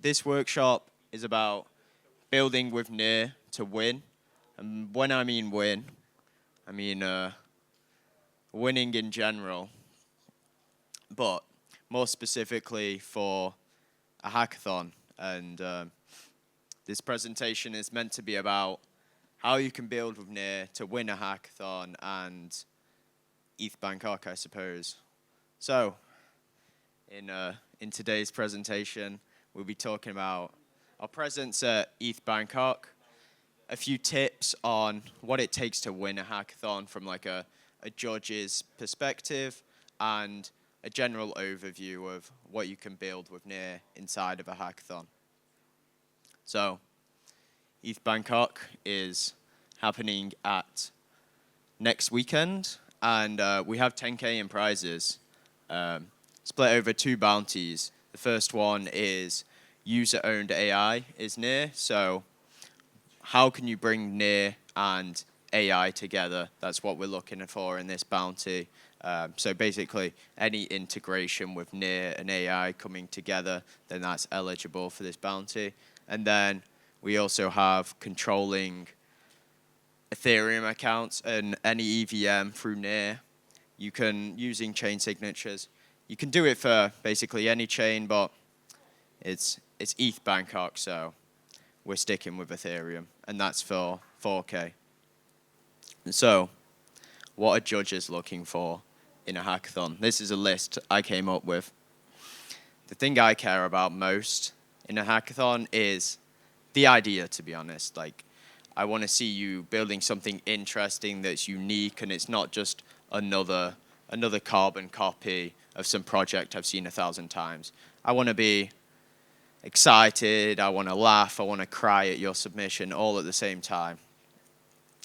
This workshop is about building with near to win. And when I mean win, I mean winning in general, but more specifically for a hackathon. And this presentation is meant to be about how you can build with near to win a hackathon and ETH Bangkok, I suppose. So, in today's presentation, we'll be talking about our presence at ETH Bangkok, a few tips on what it takes to win a hackathon from like a judge's perspective, and a general overview of what you can build with near inside of a hackathon. So, ETH Bangkok is happening at next weekend, and we have 10K in prizes, split over 2 bounties. The first one is user-owned AI is near, so how can you bring near and AI together? That's what we're looking for in this bounty. So basically, any integration with near and AI coming together, then that's eligible for this bounty. And then we also have controlling Ethereum accounts and any EVM through near. You can, using chain signatures, you can do it for basically any chain, but it's ETH Bangkok, so we're sticking with Ethereum, and that's for 4K. And so, what are judges looking for in a hackathon? This is a list I came up with. The thing I care about most in a hackathon is the idea, to be honest. Like, I want to see you building something interesting that's unique, and it's not just another carbon copy of some project I've seen 1,000 times. I want to be excited, I want to laugh, I want to cry at your submission all at the same time.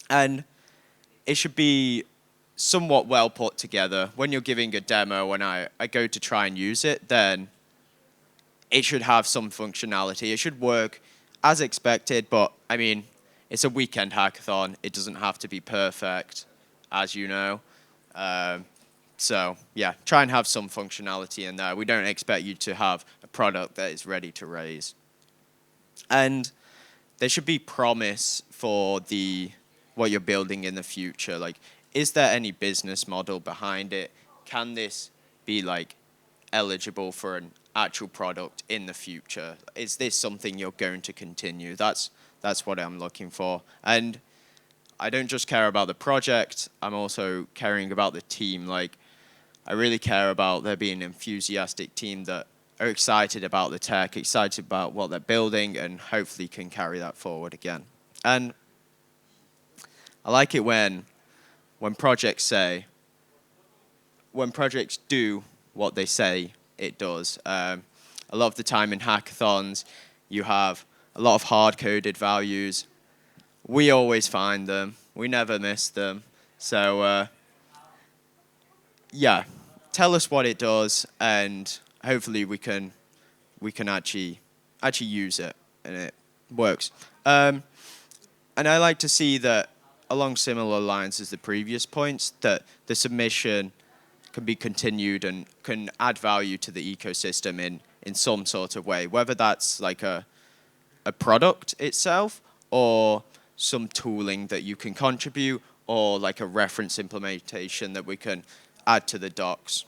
And it should be somewhat well put together. When you're giving a demo, when I go to try and use it, then it should have some functionality. It should work as expected, but I mean, it's a weekend hackathon. It doesn't have to be perfect, as you know. So yeah, try and have some functionality in there. We don't expect you to have a product that is ready to raise. And there should be promise for what you're building in the future. Like, is there any business model behind it? Can this be like eligible for an actual product in the future? Is this something you're going to continue? That's what I'm looking for. And I don't just care about the project, I'm also caring about the team. Like, I really care about there being an enthusiastic team that are excited about the tech, excited about what they're building, and hopefully can carry that forward again. And I like it when projects do what they say it does. A lot of the time in hackathons, you have a lot of hard-coded values. We always find them. We never miss them. So, yeah, tell us what it does, and hopefully we can actually use it, and it works. And I like to see that along similar lines as the previous points, that the submission can be continued and can add value to the ecosystem in some sort of way, whether that's like a product itself or some tooling that you can contribute, or like a reference implementation that we can add to the docs.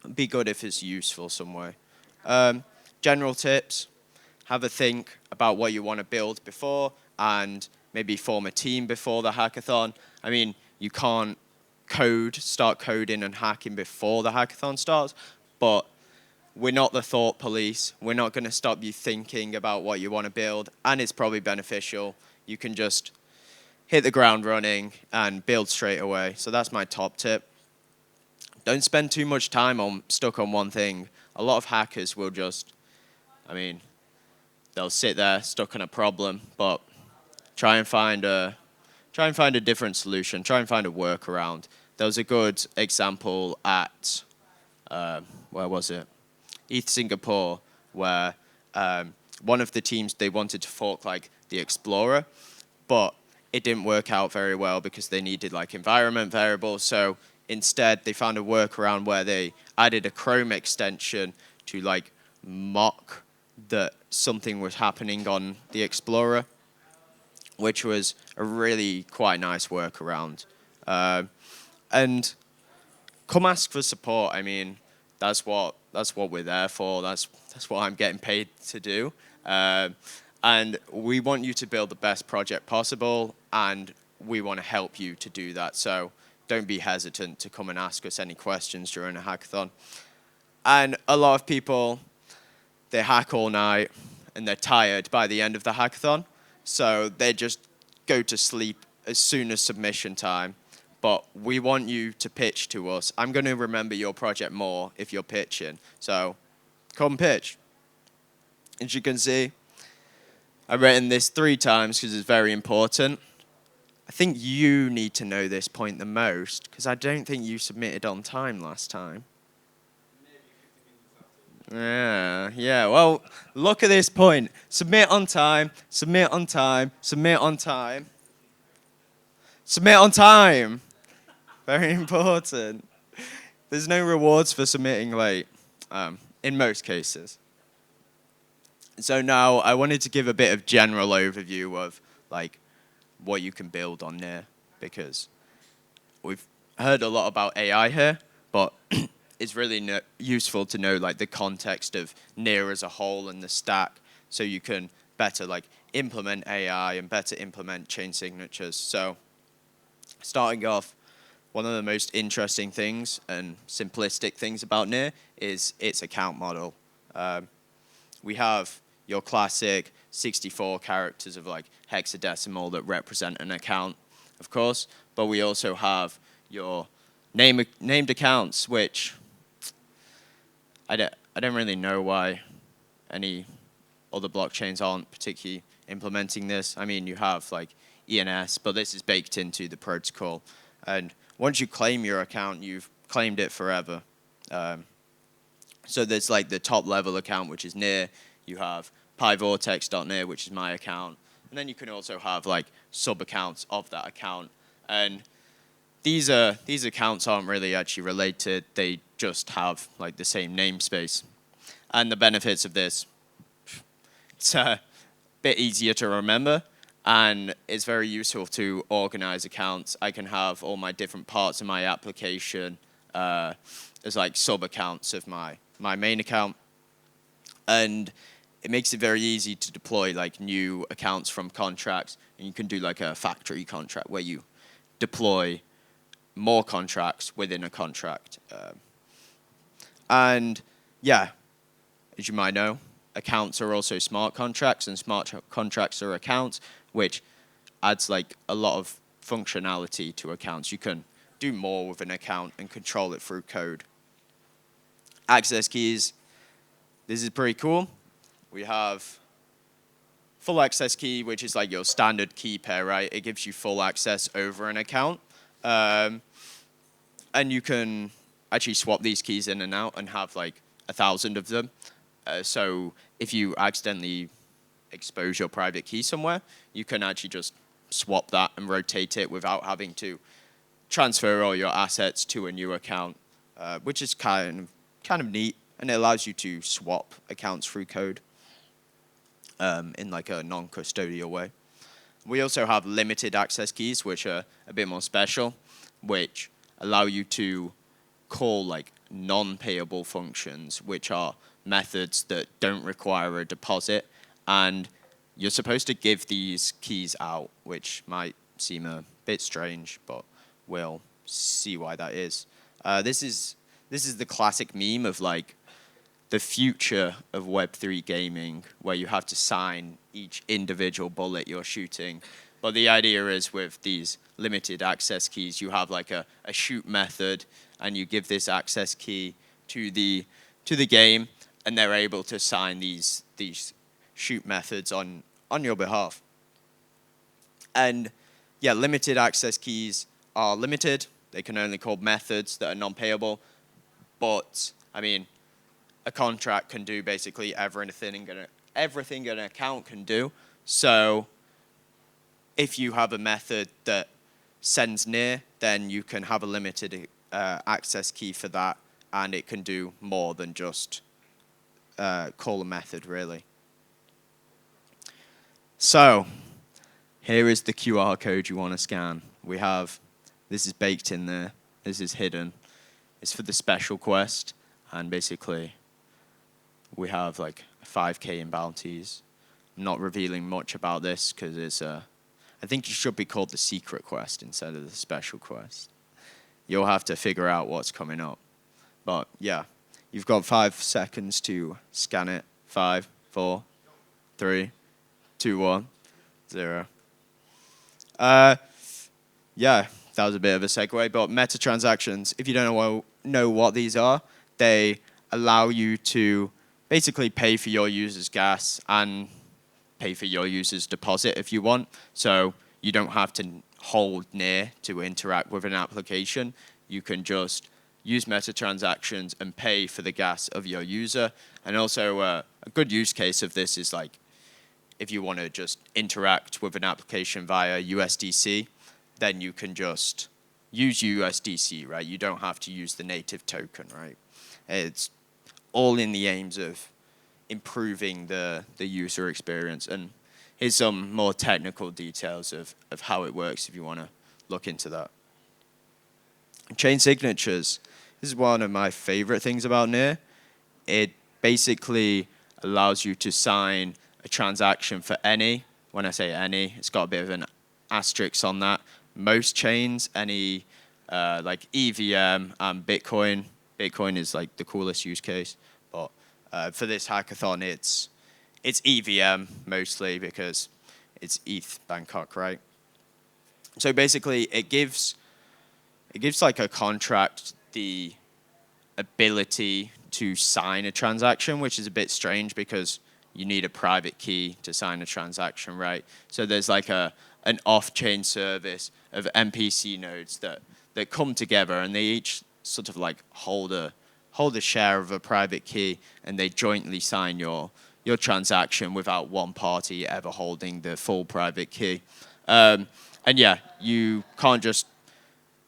It'd be good if it's useful some way. General tips: have a think about what you want to build before, and maybe form a team before the hackathon. I mean, you can't start coding and hacking before the hackathon starts, but we're not the thought police. We're not going to stop you thinking about what you want to build, and it's probably beneficial. You can just hit the ground running and build straight away. So that's my top tip. Don't spend too much time stuck on one thing. A lot of hackers will just, they'll sit there stuck on a problem, but try and find a different solution. Try and find a workaround. There was a good example at, where was it? ETH Singapore, where one of the teams, they wanted to fork like the Explorer, but it didn't work out very well because they needed like environment variables. So instead, they found a workaround where they added a Chrome extension to like mock that something was happening on the Explorer, which was a really quite nice workaround. And come ask for support. I mean, that's what we're there for. That's what I'm getting paid to do. And we want you to build the best project possible, and we want to help you to do that. So don't be hesitant to come and ask us any questions during a hackathon. And a lot of people, they hack all night, and they're tired by the end of the hackathon. So they just go to sleep as soon as submission time. But we want you to pitch to us. I'm going to remember your project more if you're pitching. So come pitch. As you can see, I've written this 3 times because it's very important. I think you need to know this point the most because I don't think you submitted on time last time. Yeah. Well, look at this point. Submit on time, submit on time, submit on time. Submit on time. Very important. There's no rewards for submitting late, in most cases. So now I wanted to give a bit of general overview of like what you can build on NEAR, because we've heard a lot about AI here, but it's really useful to know like the context of NEAR as a whole and the stack, so you can better like implement AI and better implement chain signatures. So starting off, one of the most interesting things and simplistic things about NEAR is its account model. We have your classic 64 characters of like hexadecimal that represent an account, of course, but we also have your named accounts, which I don't really know why any other blockchains aren't particularly implementing this. I mean, you have like ENS, but this is baked into the protocol. And once you claim your account, you've claimed it forever. So there's like the top level account, which is NEAR. You have PyVortex.NEAR, which is my account. And then you can also have like sub-accounts of that account. And these accounts aren't really actually related. They just have like the same namespace. And the benefits of this, it's a bit easier to remember, and it's very useful to organize accounts. I can have all my different parts of my application as like sub-accounts of my main account. And it makes it very easy to deploy like new accounts from contracts. And you can do like a factory contract where you deploy more contracts within a contract. And yeah, as you might know, accounts are also smart contracts, and smart contracts are accounts, which adds like a lot of functionality to accounts. You can do more with an account and control it through code. Access keys. This is pretty cool. We have full access key, which is like your standard key pair, right? It gives you full access over an account. And you can actually swap these keys in and out and have like 1,000 of them. So if you accidentally expose your private key somewhere, you can actually just swap that and rotate it without having to transfer all your assets to a new account, which is kind of neat, and it allows you to swap accounts through code in like a non-custodial way. We also have limited access keys, which are a bit more special, which allow you to call like non-payable functions, which are methods that don't require a deposit, and you're supposed to give these keys out, which might seem a bit strange, but we'll see why that is. This is the classic meme of like the future of Web3 gaming, where you have to sign each individual bullet you're shooting. But the idea is with these limited access keys, you have like a shoot method, and you give this access key to the game, and they're able to sign these shoot methods on your behalf. And yeah, limited access keys are limited. They can only call methods that are non-payable. But I mean, a contract can do basically everything an account can do. So if you have a method that sends NEAR, then you can have a limited access key for that, and it can do more than just call a method, really. So here is the QR code you want to scan. We have, this is baked in there. This is hidden. It's for the special quest. And basically, we have like 5K in bounties. I'm not revealing much about this because it's I think it should be called the secret quest instead of the special quest. You'll have to figure out what's coming up. But yeah, you've got 5 seconds to scan it. 5, 4, 3, 2, 1, 0. Yeah, that was a bit of a segue. But meta transactions, if you don't know what these are, they allow you to basically pay for your user's gas and pay for your user's deposit if you want. So you don't have to hold near to interact with an application. You can just use meta transactions and pay for the gas of your user. And also a good use case of this is like if you want to just interact with an application via USDC, then you can just use USDC, right? You don't have to use the native token, right? It's all in the aims of improving the user experience. And here's some more technical details of how it works if you want to look into that. Chain signatures. This is one of my favorite things about NEAR. It basically allows you to sign a transaction for any. When I say any, it's got a bit of an asterisk on that. Most chains, any like EVM and Bitcoin. Bitcoin is like the coolest use case, but for this hackathon, it's EVM mostly because it's ETH Bangkok, right? So basically, it gives like a contract the ability to sign a transaction, which is a bit strange because you need a private key to sign a transaction, right? So there's like an off-chain service of MPC nodes that come together, and they each sort of like hold a share of a private key, and they jointly sign your transaction without one party ever holding the full private key. And yeah, you can't just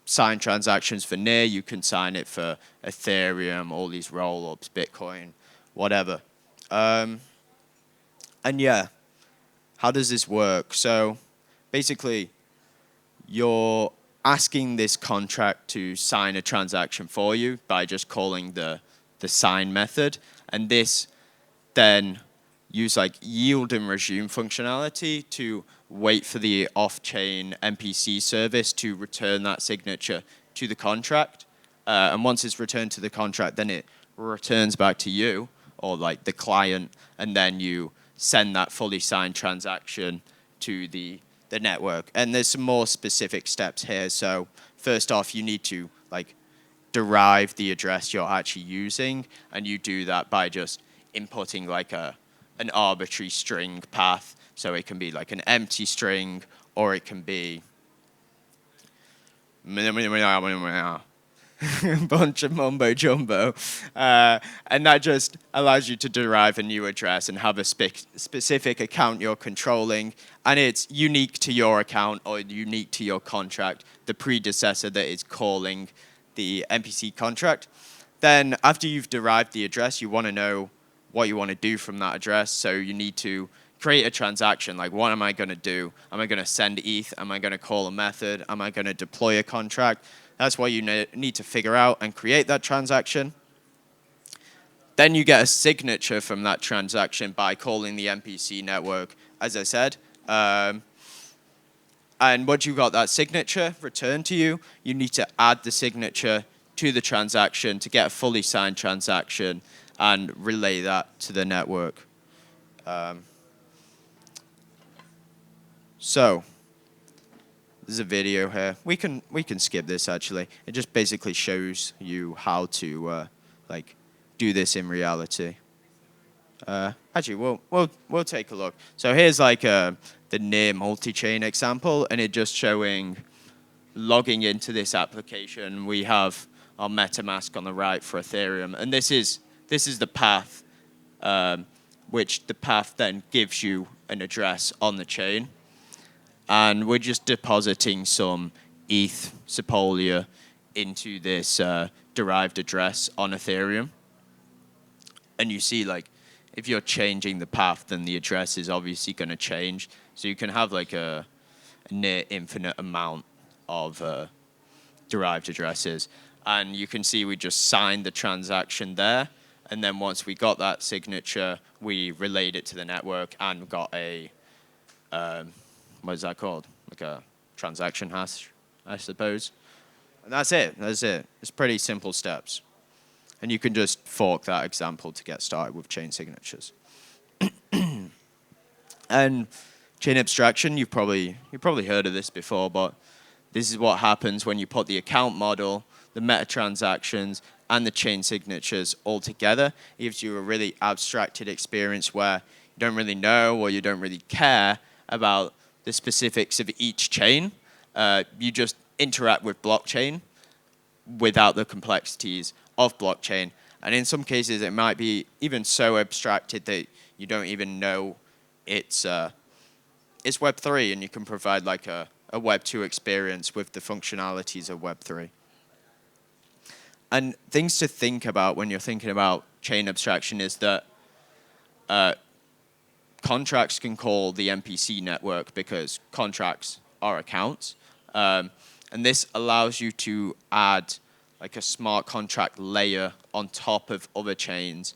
sign transactions for NEAR, you can sign it for Ethereum, all these roll-ups, Bitcoin, whatever. And yeah, how does this work? So basically, you're asking this contract to sign a transaction for you by just calling the sign method. And this then use like yield and resume functionality to wait for the off-chain MPC service to return that signature to the contract. And once it's returned to the contract, then it returns back to you or like the client, and then you send that fully signed transaction to the network. And there's some more specific steps here. So first off, you need to like derive the address you're actually using, and you do that by just inputting like an arbitrary string path. So it can be like an empty string, or it can be a bunch of mumbo jumbo. And that just allows you to derive a new address and have a specific account you're controlling. And it's unique to your account or unique to your contract, the predecessor that is calling the MPC contract. Then after you've derived the address, you want to know what you want to do from that address. So you need to create a transaction. Like, what am I going to do? Am I going to send ETH? Am I going to call a method? Am I going to deploy a contract? That's what you need to figure out and create that transaction. Then you get a signature from that transaction by calling the MPC network, as I said. And once you got that signature returned to you, you need to add the signature to the transaction to get a fully signed transaction and relay that to the network. So there's a video here. We can skip this actually. It just basically shows you how to like do this in reality. Actually, we'll take a look. So here's like the NEAR multi-chain example, and it just showing logging into this application. We have our MetaMask on the right for Ethereum, and this is the path, which the path then gives you an address on the chain. And we're just depositing some ETH Sepolia into this derived address on Ethereum. And you see, like, if you're changing the path, then the address is obviously going to change. So you can have like a near infinite amount of derived addresses. And you can see we just signed the transaction there. And then once we got that signature, we relayed it to the network and got a, what is that called? Like a transaction hash, I suppose. And that's it. That's it. It's pretty simple steps. And you can just fork that example to get started with chain signatures. And chain abstraction, you've probably heard of this before, but this is what happens when you put the account model, the meta transactions, and the chain signatures all together. It gives you a really abstracted experience where you don't really know or you don't really care about the specifics of each chain. You just interact with blockchain without the complexities of blockchain. And in some cases, it might be even so abstracted that you don't even know it's Web3, and you can provide like a Web2 experience with the functionalities of Web3. And things to think about when you're thinking about chain abstraction is that contracts can call the MPC network because contracts are accounts. And this allows you to add like a smart contract layer on top of other chains.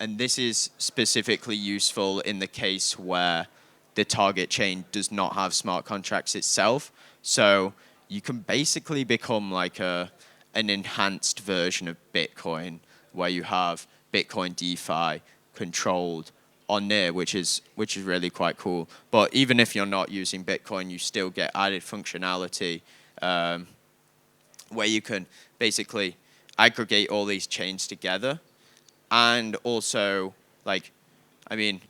And this is specifically useful in the case where the target chain does not have smart contracts itself. So you can basically become like an enhanced version of Bitcoin where you have Bitcoin DeFi controlled on NEAR, which is really quite cool. But even if you're not using Bitcoin, you still get added functionality where you can basically aggregate all these chains together. And also, like, I mean,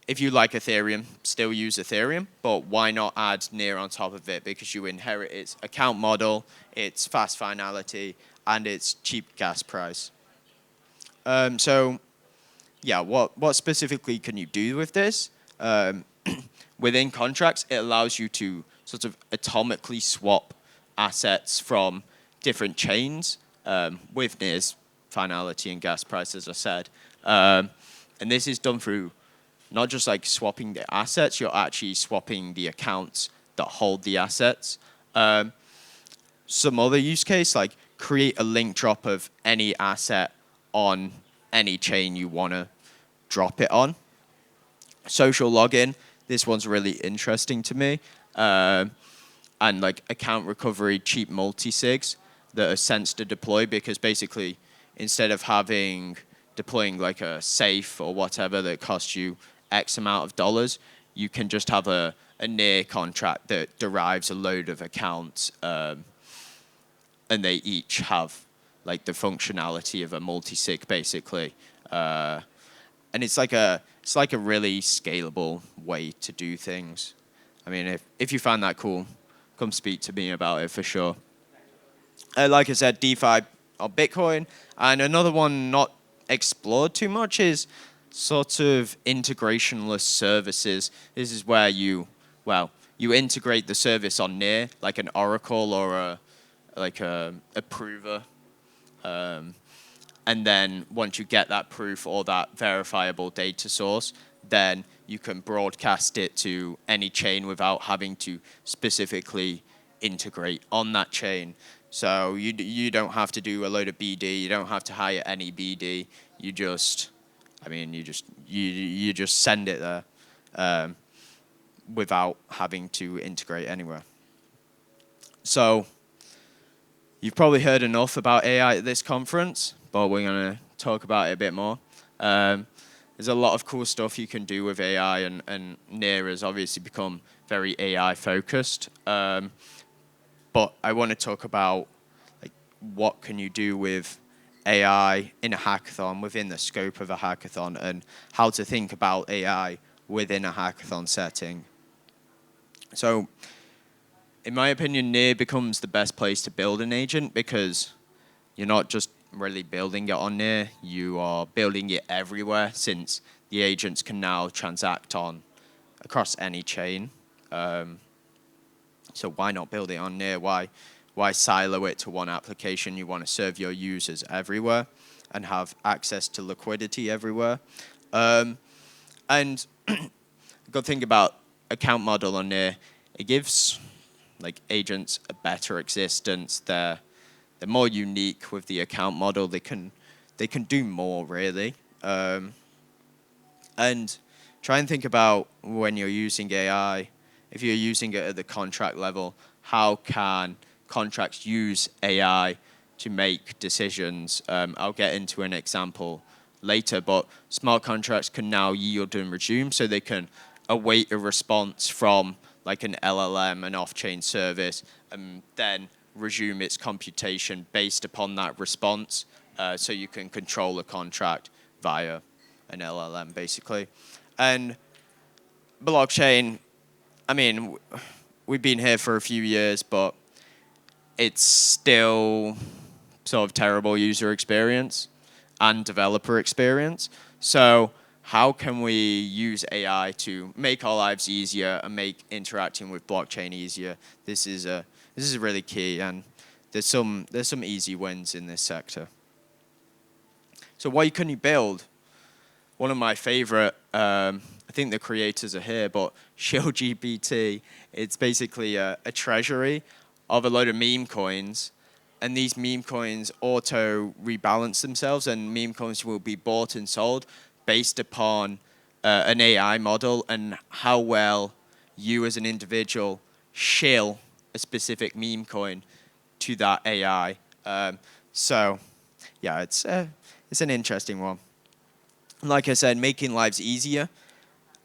if you like Ethereum, still use Ethereum, but why not add NEAR on top of it? Because you inherit its account model, its fast finality, and its cheap gas price. So, yeah, what specifically can you do with this? Within contracts, it allows you to sort of atomically swap assets from different chains with NEAR's finality and gas price, as I said. And this is done through not just like swapping the assets, you're actually swapping the accounts that hold the assets. Some other use case, like create a link drop of any asset on any chain you want to drop it on. Social login, this one's really interesting to me. And like account recovery, cheap multi-sigs that are sense to deploy, because basically instead of deploying like a safe or whatever that costs you X amount of dollars, you can just have a NEAR contract that derives a load of accounts, and they each have like the functionality of a multi-sig basically. And it's like a really scalable way to do things. I mean, if you find that cool, come speak to me about it for sure. Like I said, DeFi on Bitcoin, and another one not explored too much is sort of integrationless services. This is where you integrate the service on NEAR, like an oracle or a prover. And then once you get that proof or that verifiable data source, then you can broadcast it to any chain without having to specifically integrate on that chain. So you don't have to do a load of BD. You don't have to hire any BD. You just send it there without having to integrate anywhere. So you've probably heard enough about AI at this conference, but we're going to talk about it a bit more. There's a lot of cool stuff you can do with AI, and NEAR has obviously become very AI focused. But I want to talk about like what can you do with AI in a hackathon, within the scope of a hackathon, and how to think about AI within a hackathon setting. So, in my opinion, NEAR becomes the best place to build an agent because you're not just really building it on NEAR, you are building it everywhere, since the agents can now transact on across any chain. So why not build it on NEAR? Why silo it to one application? You want to serve your users everywhere and have access to liquidity everywhere. And good thing about account model on there, it gives like agents a better existence. They're more unique with the account model. They can do more really. And try and think about when you're using AI, if you're using it at the contract level, how can contracts use AI to make decisions? I'll get into an example later, but smart contracts can now yield and resume, so they can await a response from like an LLM, an off-chain service, and then resume its computation based upon that response. So you can control a contract via an LLM, basically. And blockchain, I mean, we've been here for a few years, but it's still sort of terrible user experience and developer experience. So how can we use AI to make our lives easier and make interacting with blockchain easier? This is really key, and there's some easy wins in this sector. So why couldn't you build? One of my favorite, I think the creators are here, but ShellGPT, it's basically a treasury of a load of meme coins, and these meme coins auto rebalance themselves, and meme coins will be bought and sold based upon an AI model and how well you as an individual shill a specific meme coin to that AI. So yeah, it's an interesting one. Like I said, making lives easier.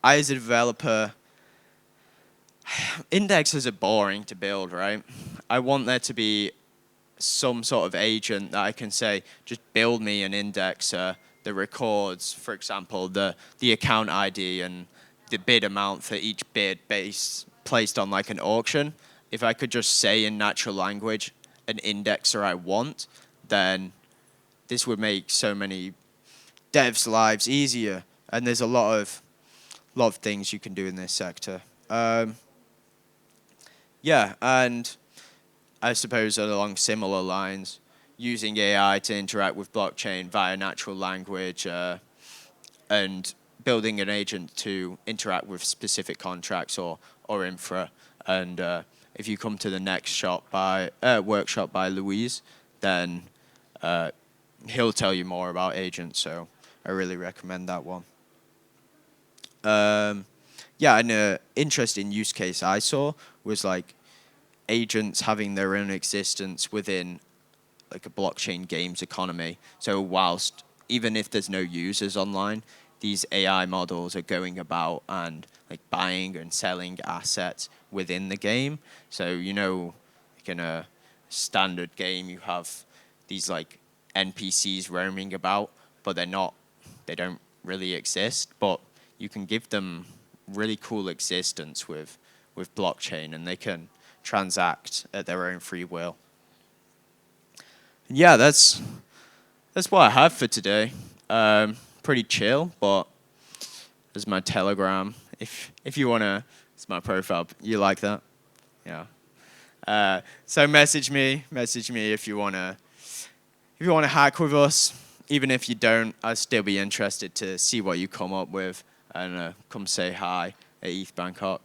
I, as a developer, indexes are boring to build, right? I want there to be some sort of agent that I can say, just build me an indexer that records, for example, the account ID and the bid amount for each bid placed on like an auction. If I could just say in natural language an indexer I want, then this would make so many devs' lives easier. And there's a lot of things you can do in this sector. Yeah, and I suppose along similar lines, using AI to interact with blockchain via natural language and building an agent to interact with specific contracts or infra. And if you come to the next workshop by Louise, then he'll tell you more about agents. So I really recommend that one. Yeah, and an interesting use case I saw was like agents having their own existence within like a blockchain games economy. So whilst, even if there's no users online, these AI models are going about and like buying and selling assets within the game. So, like in a standard game, you have these like NPCs roaming about, but they don't really exist, but you can give them really cool existence with blockchain, and they can transact at their own free will. And yeah, that's what I have for today. Pretty chill, but there's my Telegram. If you wanna, it's my profile. You like that? Yeah. So message me if you wanna hack with us. Even if you don't, I'd still be interested to see what you come up with, and come say hi at ETH Bangkok.